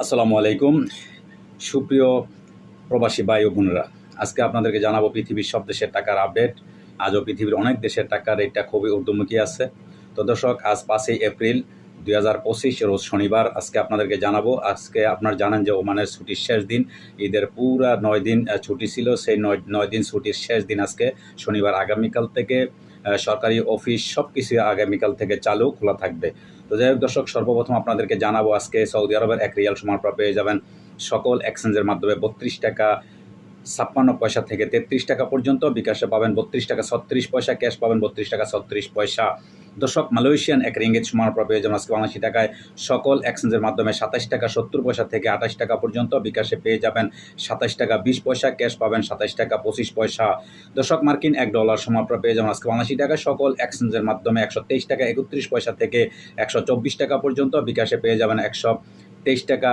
আসসালামু আলাইকুম সুপ্রিয় প্রবাসী ভাই ও বোনেরা, আজকে আপনাদেরকে জানাবো পৃথিবীর সব দেশের টাকার আপডেট। আজও পৃথিবীর অনেক দেশের টাকার রেটটা খুবই ঊর্ধ্বমুখী আছে। তো দর্শক, আজ 5ই এপ্রিল 2025 রোজ শনিবার। আজকে আপনাদেরকে জানাবো, আজকে আপনারা জানেন যে ওমানের ছুটির শেষ দিন, ঈদের পুরা 9 দিন ছুটি ছিল। সেই নয় দিন ছুটির শেষ দিন আজকে শনিবার। আগামীকাল থেকে সরকারি অফিস সব কিছু আগামীকাল থেকে খোলা থাকবে। তো যাই হোক দর্শক, সর্বপ্রথম আপনাদেরকে জানাবো, আজকে সৌদি আরবের 1 রিয়াল সমান পেয়ে যাবেন সকল এক্সচেঞ্জের মাধ্যমে 32 টাকা 56 পয়সা থেকে 33 টাকা পর্যন্ত। বিকাশে পাবেন 32 টাকা 36 পয়সা, ক্যাশ পাবেন 32 টাকা 36 পয়সা। দর্শক, মালয়েশিয়ান 1 রিঙ্গিত সমান পেয়ে যাবেন আজকে বাংলাদেশি টাকায় সকল এক্সচেঞ্জের মাধ্যমে 27 টাকা 70 পয়সা থেকে 28 টাকা পর্যন্ত। বিকাশে পেয়ে যাবেন 27 টাকা 20 পয়সা, ক্যাশ পাবেন 27 টাকা 25 পয়সা। দর্শক, মার্কিন $1 সমান পেয়ে যাবেন আজকে বাংলাদেশি টাকায় সকল এক্সচেঞ্জের মাধ্যমে 123 টাকা 31 পয়সা থেকে 124 টাকা পর্যন্ত। বিকাশে পেয়ে যাবেন 123 টাকা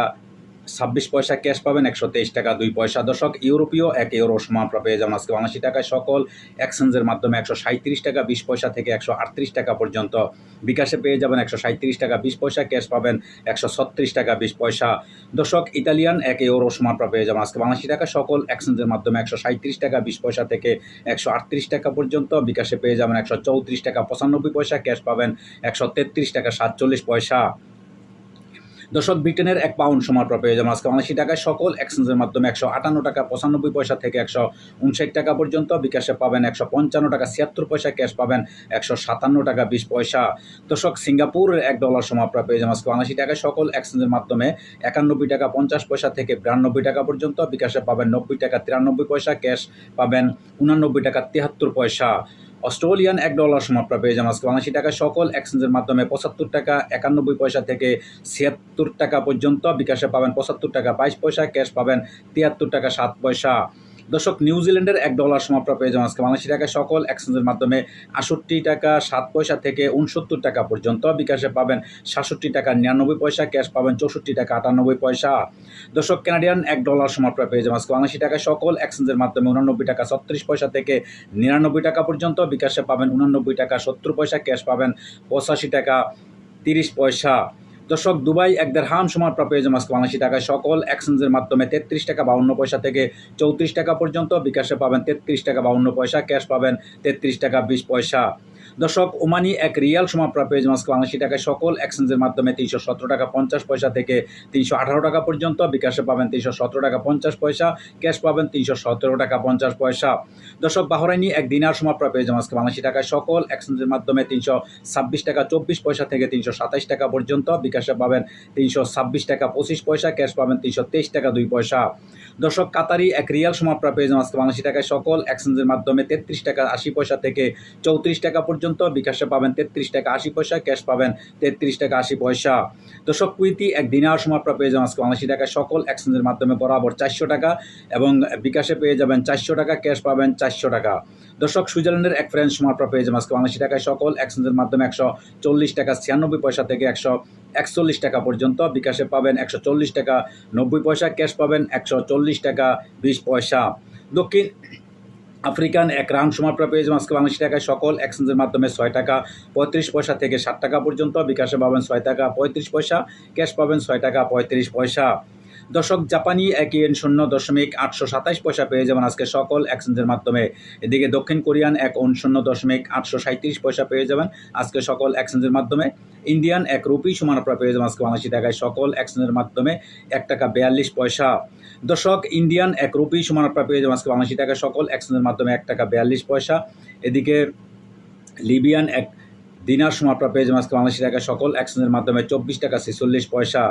26 পয়সা, ক্যাশ পাবেন 123 টাকা 2 পয়সা। দর্শক, ইউরোপীয় 1 ইউরো সমান পেয়ে যাবেন আজকে বাংলাদেশি টাকায় সকল এক্সচেঞ্জের মাধ্যমে 137 টাকা 20 পয়সা থেকে 138 টাকা পর্যন্ত। বিকাশে পেয়ে যাবেন 137 টাকা 20 পয়সা, ক্যাশ পাবেন 136 টাকা 20 পয়সা। দর্শক, ইতালিয়ান 1 ইউরো সমান পেয়ে যাবেন আজকে বাংলাদেশি টাকা সকল এক্সচেঞ্জের মাধ্যমে 137 টাকা 20 পয়সা থেকে 138 টাকা পর্যন্ত। বিকাশে পেয়ে যাবেন 134 টাকা 95 পয়সা, ক্যাশ পাবেন 133 টাকা 47 পয়সা। দর্শক, ব্রিটেনের 1 পাউন্ড সমান পেয়ে যাবেন আজকে বাংলাদেশি টাকায় সকল এক্সচেঞ্জের মাধ্যমে 158 টাকা 95 পয়সা থেকে 159 টাকা পর্যন্ত। বিকাশে পাবেন 155 টাকা 76 পয়সা, ক্যাশ পাবেন 157 টাকা 20 পয়সা। দর্শক, সিঙ্গাপুরের $1 সমান পেয়ে যাবেন আজকে বাংলাদেশি টাকায় সকল এক্সচেঞ্জের মাধ্যমে 91 টাকা 50 পয়সা থেকে 92 টাকা পর্যন্ত। বিকাশে পাবেন 90 টাকা 93 পয়সা, ক্যাশ পাবেন 89 টাকা 73 পয়সা। অস্ট্রেলিয়ান $1 সমান পেয়ে যাবেন আজকে বাংলাদেশি টাকায় সকল এক্সচেঞ্জের মাধ্যমে 75 টাকা 91 পয়সা থেকে 76 টাকা পর্যন্ত। বিকাশে পাবেন 75 টাকা 22 পয়সা, ক্যাশ পাবেন 73 টাকা 7 পয়সা। দর্শক, নিউজিল্যান্ডের $1 সমান পেয়ে যাবেন আজকে বাংলাদেশি টাকায় সকল এক্সচেঞ্জের মাধ্যমে 68 টাকা 7 পয়সা থেকে 69 টাকা পর্যন্ত। বিকাশে পাবেন 67 টাকা 99 পয়সা, ক্যাশ পাবেন 64 টাকা 98 পয়সা। দর্শক, কানাডিয়ান $1 সমান পেয়ে যাবেন আজকে বাংলাদেশি টাকায় সকল এক্সচেঞ্জের মাধ্যমে 89 টাকা 36 পয়সা থেকে 99 টাকা পর্যন্ত। বিকাশে পাবেন 89 টাকা 70 পয়সা, ক্যাশ পাবেন 85 টাকা 30 পয়সা। দর্শক, দুবাই 1 দিরহাম সমান পেয়ে যাবেন আজকে বাংলাদেশি টাকায় সকল এক্সচেঞ্জের মাধ্যমে 33 টাকা 52 পয়সা থেকে 34 টাকা পর্যন্ত। বিকাশে পাবেন 33 টাকা 52 পয়সা, ক্যাশ পাবেন 33 টাকা 20 পয়সা। দর্শক, ওমানি 1 রিয়াল সমান পেয়ে যাবেন আজকে বাংলাদেশি টাকায় সকল এক্সচেঞ্জের মাধ্যমে 317 টাকা 50 পয়সা থেকে 318 টাকা পর্যন্ত। বিকাশে পাবেন 317 টাকা 50 পয়সা, ক্যাশ পাবেন 317 টাকা 50 পয়সা। দর্শক, বাহরাইনি 1 দিনার সমান পেয়ে যাবেন আজকে বাংলাদেশি টাকায় সকল এক্সচেঞ্জের মাধ্যমে 326 টাকা 24 পয়সা থেকে 327 টাকা পর্যন্ত। বিকাশে পাবেন 326 টাকা 25 পয়সা, ক্যাশ পাবেন 323 টাকা 2 পয়সা। দর্শক, কাতারি 1 রিয়াল সমান পেয়ে যাবেন আজকে বাংলাদেশি টাকায় সকল এক্সচেঞ্জের মাধ্যমে 33 টাকা 80 পয়সা থেকে 34 টাকা পর্যন্ত। বিকাশে পাবেন 33 টাকা 80 পয়সা, ক্যাশ পাবেন 33 টাকা 80 পয়সা। দর্শক, কুইতি 1 দিনার সমান পেয়ে যাবেন আজকে বাংলাদেশি টাকায় সকল এক্সচেঞ্জের মাধ্যমে বরাবর 400 টাকা এবং বিকাশে পেয়ে যাবেন 400 টাকা, ক্যাশ পাবেন 400 টাকা। দর্শক, সুইজারল্যান্ডের 1 ফ্রান্ক সমান পেয়ে যাবেন আজকে বাংলাদেশি টাকায় সকল এক্সচেঞ্জের মাধ্যমে 140 টাকা 96 পয়সা থেকে 141 টাকা পর্যন্ত। বিকাশে পাবেন 140 টাকা 90 পয়সা, ক্যাশ পাবেন 140 টাকা 20 পয়সা। দক্ষিণ আফ্রিকান 1 রান সমান পেয়ে যাবেন আজকে বাংলাদেশি টাকায় সকল এক্সচেঞ্জের মাধ্যমে 6 টাকা 35 পয়সা থেকে 60 টাকা পর্যন্ত। বিকাশে পাবেন 6 টাকা 35 পয়সা, ক্যাশ পাবেন 6 টাকা 35 পয়সা। দর্শক, জাপানি 1 ইয়েন 0.827 পয়সা পেয়ে যাবেন আজকে সকল এক্সচেঞ্জের মাধ্যমে। এদিকে দক্ষিণ কোরিয়ান 1 ওন 0.837 পয়সা পেয়ে যাবেন আজকে সকল এক্সচেঞ্জের মাধ্যমে। ইন্ডিয়ান 1 রুপি সমান পেয়ে যাবেন আজকে বাংলাদেশি টাকায় সকল এক্সচেঞ্জের মাধ্যমে 1 টাকা 42 পয়সা। দর্শক, ইন্ডিয়ান 1 রুপি সমান পেয়ে যাবেন আজকে বাংলাদেশি টাকায় সকল এক্সচেঞ্জের মাধ্যমে 1 টাকা 42 পয়সা। এদিকে লিবিয়ান 1 দিনার সমান পেয়ে যাবেন আজকে বাংলাদেশি টাকায় সকল এক্সচেঞ্জের মাধ্যমে 24 টাকা 46 পয়সা।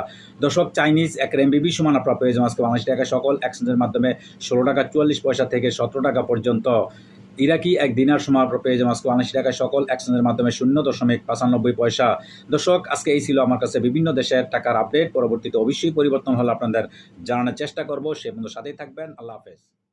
দর্শক, চাইনিজ 1 রেমবিবি সমান পেয়ে যাবেন আজকে বাংলাদেশি টাকায় সকল এক্সচেঞ্জের মাধ্যমে 16 টাকা 44 পয়সা থেকে 17 টাকা পর্যন্ত। ইরাকি 1 দিনার সমান পেয়ে যাবেন আজকে বাংলাদেশি টাকায় সকল এক্সচেঞ্জের মাধ্যমে 0.95 পয়সা। দর্শক, আজকে এই ছিল আমার কাছে বিভিন্ন দেশের টাকার আপডেট। পরবর্তীতে অবশ্যই পরিবর্তন হলে আপনাদের জানানোর চেষ্টা করব। সে পর্যন্ত সাথেই থাকবেন। আল্লাহ হাফেজ।